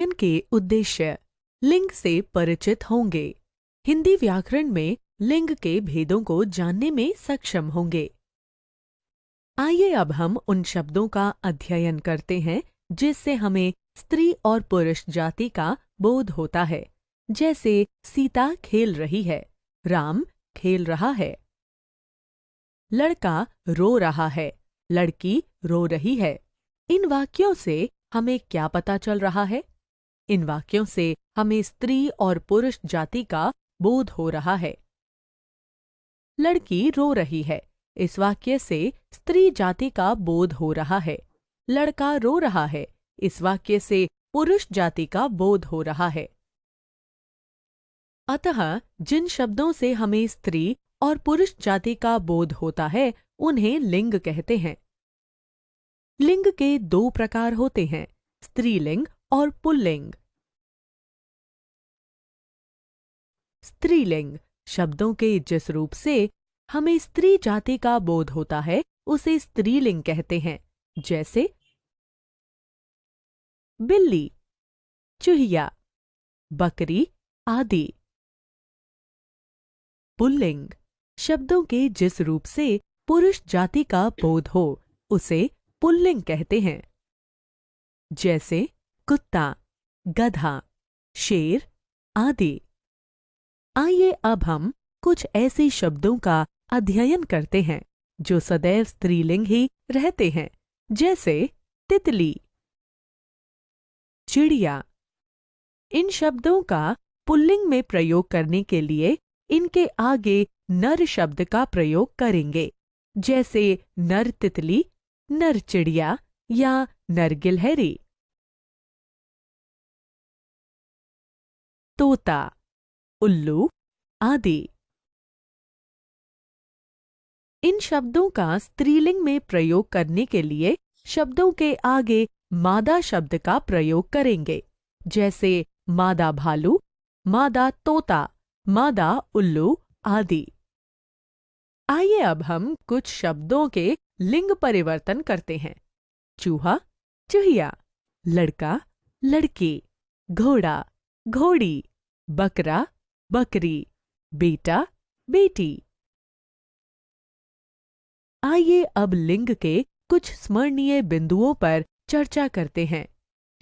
इनके उद्देश्य। लिंग से परिचित होंगे। हिंदी व्याकरण में लिंग के भेदों को जानने में सक्षम होंगे। आइए अब हम उन शब्दों का अध्ययन करते हैं जिससे हमें स्त्री और पुरुष जाति का बोध होता है। जैसे सीता खेल रही है, राम खेल रहा है। लड़का रो रहा है, लड़की रो रही है। इन वाक्यों से हमें क्या पता चल रहा है? इन वाक्यों से हमें स्त्री और पुरुष जाति का बोध हो रहा है। लड़की रो रही है, इस वाक्य से स्त्री जाति का बोध हो रहा है। लड़का रो रहा है, इस वाक्य से पुरुष जाति का बोध हो रहा है। अतः जिन शब्दों से हमें स्त्री और पुरुष जाति का बोध होता है उन्हें लिंग कहते हैं। लिंग के दो प्रकार होते हैं, स्त्रीलिंग और पुल्लिंग। स्त्रीलिंग शब्दों के जिस रूप से हमें स्त्री जाति का बोध होता है उसे स्त्रीलिंग कहते हैं। जैसे बिल्ली, चूहिया, बकरी आदि। पुल्लिंग शब्दों के जिस रूप से पुरुष जाति का बोध हो उसे पुल्लिंग कहते हैं। जैसे कुत्ता, गधा, शेर आदि। आइए अब हम कुछ ऐसे शब्दों का अध्ययन करते हैं जो सदैव स्त्रीलिंग ही रहते हैं। जैसे तितली, चिड़िया। इन शब्दों का पुल्लिंग में प्रयोग करने के लिए इनके आगे नर शब्द का प्रयोग करेंगे। जैसे नर तितली, नर चिड़िया या नर गिलहरी। तोता, उल्लू आदि। इन शब्दों का स्त्रीलिंग में प्रयोग करने के लिए शब्दों के आगे मादा शब्द का प्रयोग करेंगे। जैसे मादा भालू, मादा तोता, मादा उल्लू आदि। आइए अब हम कुछ शब्दों के लिंग परिवर्तन करते हैं। चूहा, चूहिया, लड़का, लड़की, घोड़ा, घोड़ी, बकरा, बकरी, बेटा, बेटी। आइए अब लिंग के कुछ स्मरणीय बिंदुओं पर चर्चा करते हैं।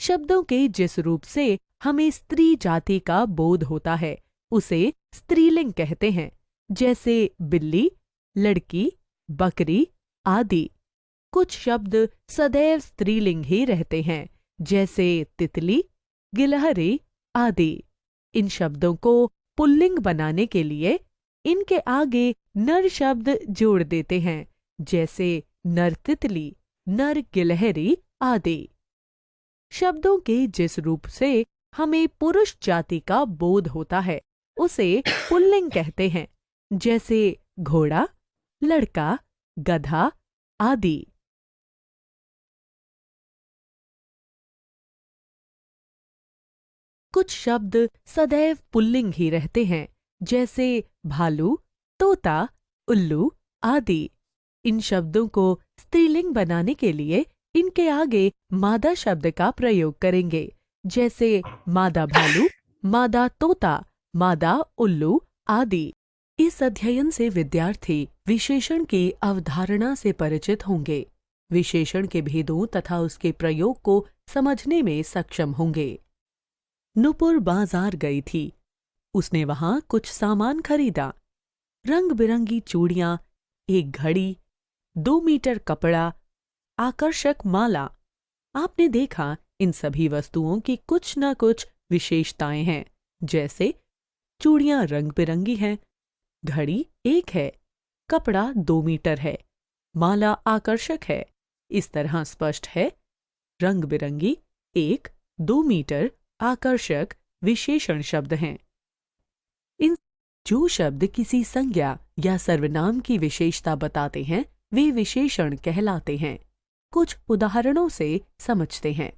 शब्दों के जिस रूप से हमें स्त्री जाति का बोध होता है उसे स्त्रीलिंग कहते हैं। जैसे बिल्ली, लड़की, बकरी आदि। कुछ शब्द सदैव स्त्रीलिंग ही रहते हैं, जैसे तितली, गिलहरी आदि। इन शब्दों को पुल्लिंग बनाने के लिए इनके आगे नर शब्द जोड़ देते हैं। जैसे नर तितली, नर गिलहरी आदि। शब्दों के जिस रूप से हमें पुरुष जाति का बोध होता है उसे पुल्लिंग कहते हैं। जैसे घोड़ा, लड़का, गधा आदि। कुछ शब्द सदैव पुल्लिंग ही रहते हैं, जैसे भालू, तोता, उल्लू आदि। इन शब्दों को स्त्रीलिंग बनाने के लिए इनके आगे मादा शब्द का प्रयोग करेंगे। जैसे मादा भालू, मादा तोता, मादा उल्लू आदि। इस अध्ययन से विद्यार्थी विशेषण की अवधारणा से परिचित होंगे, विशेषण के भेदों तथा उसके प्रयोग को समझने में सक्षम होंगे। नुपुर बाजार गई थी। उसने वहां कुछ सामान खरीदा। रंग बिरंगी चूड़ियां, एक घड़ी, 2 मीटर कपड़ा, आकर्षक माला। आपने देखा इन सभी वस्तुओं की कुछ न कुछ विशेषताएं हैं। जैसे चूड़ियां रंग बिरंगी हैं, घड़ी एक है, कपड़ा 2 मीटर है, माला आकर्षक है। इस तरह स्पष्ट है, रंग बिरंगी, 1, 2 मीटर, आकर्षक विशेषण शब्द हैं। इन जो शब्द किसी संज्ञा या सर्वनाम की विशेषता बताते हैं वे विशेषण कहलाते हैं। कुछ उदाहरणों से समझते हैं।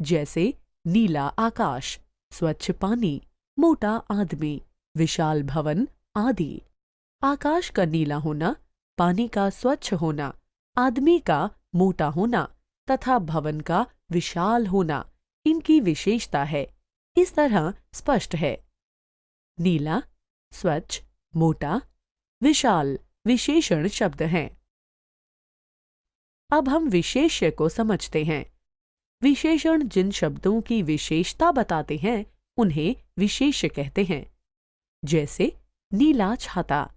जैसे नीला आकाश, स्वच्छ पानी, मोटा आदमी, विशाल भवन आदि। आकाश का नीला होना, पानी का स्वच्छ होना, आदमी का मोटा होना तथा भवन का विशाल होना इनकी विशेषता है। इस तरह स्पष्ट है। नीला, स्वच्छ, मोटा, विशाल विशेषण शब्द हैं। अब हम विशेष्य को समझते हैं। विशेषण जिन शब्दों की विशेषता बताते हैं उन्हें विशेष्य कहते हैं। जैसे नीला छाता,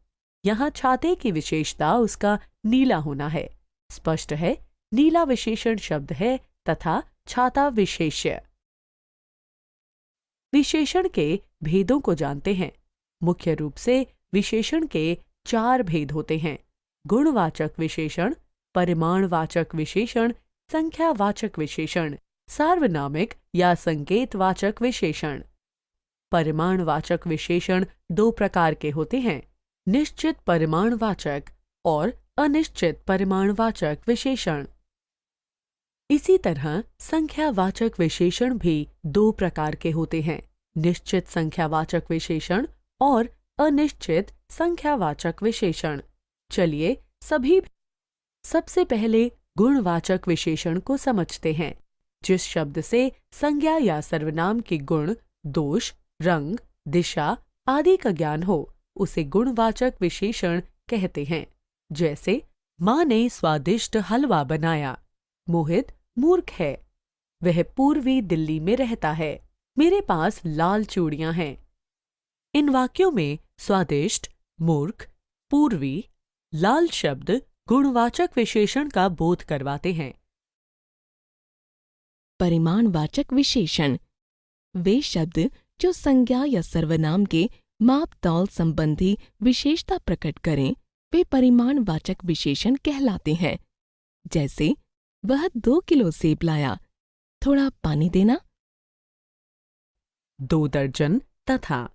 यहाँ छाते की विशेषता उसका नीला होना है। स्पष्ट है, नीला विशेषण शब्द है तथा छाता विशेष्य। विशेषण के भेदों को जानते हैं। मुख्य रूप से विशेषण के 4 भेद होते हैं: गुणवाचक विशेषण, परिमाणवाचक विशेषण, संख्यावाचक विशेषण, सार्वनामिक या संकेतवाचक विशेषण। परिमाणवाचक विशेषण 2 प्रकार के होते हैं: निश्चित परिमाणवाचक और अनिश्चित परिमाणवाचक विशेषण। इसी तरह संख्यावाचक विशेषण भी 2 प्रकार के होते हैं: निश्चित संख्यावाचक विशेषण और अनिश्चित संख्यावाचक विशेषण। चलिए सबसे पहले गुणवाचक विशेषण को समझते हैं। जिस शब्द से संज्ञा या सर्वनाम के गुण, दोष, रंग, दिशा आदि का ज्ञान हो उसे गुणवाचक विशेषण कहते हैं। जैसे माँ ने स्वादिष्ट हलवा बनाया। मोहित मूर्ख है, वह पूर्वी दिल्ली में रहता है। मेरे पास लाल चूड़ियां हैं। इन वाक्यों में स्वादिष्ट, मूर्ख, पूर्वी, लाल शब्द गुणवाचक विशेषण का बोध करवाते हैं। परिमाणवाचक विशेषण वे शब्द जो संज्ञा या सर्वनाम के माप तौल संबंधी विशेषता प्रकट करें वे परिमाणवाचक विशेषण कहलाते हैं। जैसे वह 2 किलो सेब लाया, थोड़ा पानी देना। 2 दर्जन तथा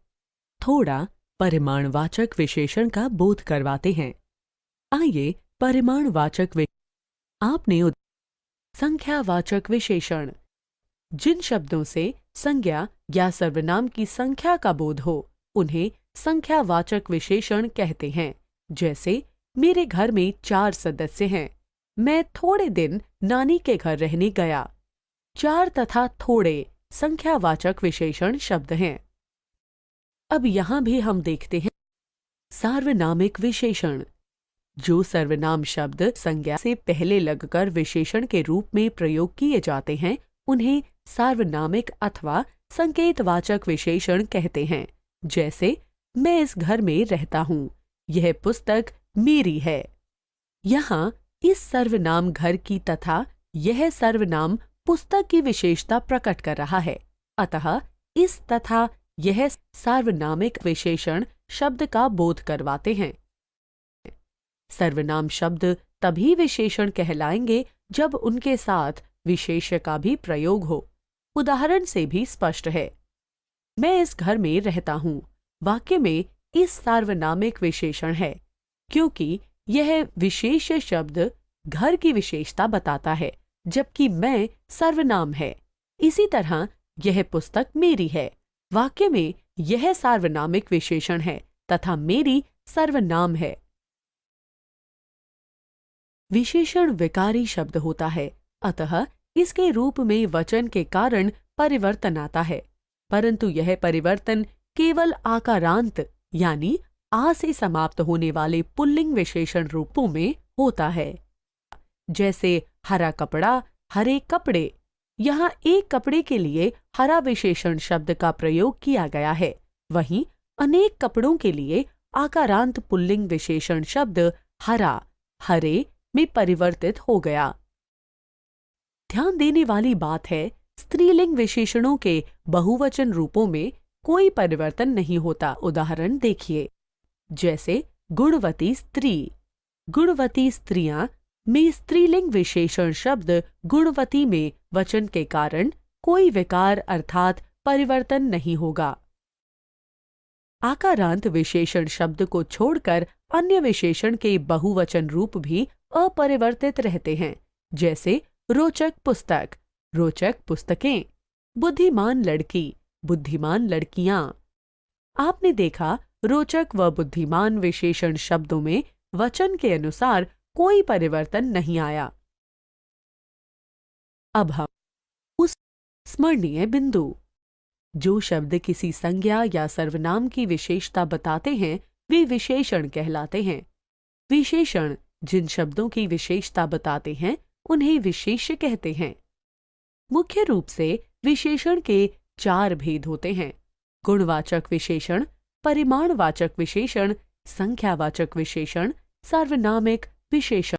थोड़ा परिमाणवाचक विशेषण का बोध करवाते हैं। आइए परिमाणवाचक आपने संख्यावाचक विशेषण जिन शब्दों से संज्ञा या सर्वनाम की संख्या का बोध हो उन्हें संख्यावाचक विशेषण कहते हैं। जैसे मेरे घर में 4 सदस्य हैं। मैं थोड़े दिन नानी के घर रहने गया। 4 तथा थोड़े संख्यावाचक विशेषण शब्द हैं। अब यहाँ भी हम देखते हैं सार्वनामिक विशेषण। जो सर्वनाम शब्द संज्ञा से पहले लगकर विशेषण के रूप में प्रयोग किए जाते हैं उन्हें सार्वनामिक अथवा संकेतवाचक विशेषण कहते हैं। जैसे मैं इस घर में रहता हूँ, यह पुस्तक मेरी है। यहाँ इस सर्वनाम घर की तथा यह सर्वनाम पुस्तक की विशेषता प्रकट कर रहा है। अतः इस तथा यह सार्वनामिक विशेषण शब्द का बोध करवाते हैं। सर्वनाम शब्द तभी विशेषण कहलाएंगे जब उनके साथ विशेष्य का भी प्रयोग हो। उदाहरण से भी स्पष्ट है। मैं इस घर में रहता हूँ वाक्य में इस सार्वनामिक विशेषण है क्योंकि यह विशेष्य शब्द घर की विशेषता बताता है जबकि मैं सर्वनाम है। इसी तरह यह पुस्तक मेरी है वाक्य में यह सार्वनामिक विशेषण है तथा मेरी सर्वनाम है। विशेषण विकारी शब्द होता है, अतः इसके रूप में वचन के कारण परिवर्तन आता है, परंतु यह परिवर्तन केवल आकारांत यानी आ से समाप्त होने वाले पुल्लिंग विशेषण रूपों में होता है। जैसे हरा कपड़ा, हरे कपड़े। यहाँ एक कपड़े के लिए हरा विशेषण शब्द का प्रयोग किया गया है, वहीं अनेक कपड़ों के लिए आकारांत पुल्लिंग विशेषण शब्द हरा, हरे में परिवर्तित हो गया। ध्यान देने वाली बात है, स्त्रीलिंग विशेषणों के बहुवचन रूपों में कोई परिवर्तन नहीं होता। उदाहरण देखिए, जैसे गुणवती स्त्री। गुणवती स्त्रियां में स्त्रीलिंग विशेषण शब्द गुणवती में वचन के कारण कोई विकार अर्थात परिवर्तन नहीं होगा। आकारांत विशेषण शब्द को छोड़कर अन्य विशेषण के बहुवचन रूप भी अपरिवर्तित रहते हैं। जैसे रोचक पुस्तक, रोचक पुस्तकें। बुद्धिमान लड़की, बुद्धिमान लड़कियां। आपने देखा रोचक व बुद्धिमान विशेषण शब्दों में वचन के अनुसार कोई परिवर्तन नहीं आया। अब हम उस स्मरणीय बिंदु, जो शब्द किसी संज्ञा या सर्वनाम की विशेषता बताते हैं वे विशेषण कहलाते हैं। विशेषण जिन शब्दों की विशेषता बताते हैं उन्हें विशेष्य कहते हैं। मुख्य रूप से विशेषण के 4 भेद होते हैं: गुणवाचक विशेषण, परिमाणवाचक विशेषण, संख्यावाचक विशेषण, सार्वनामिक विशेषण।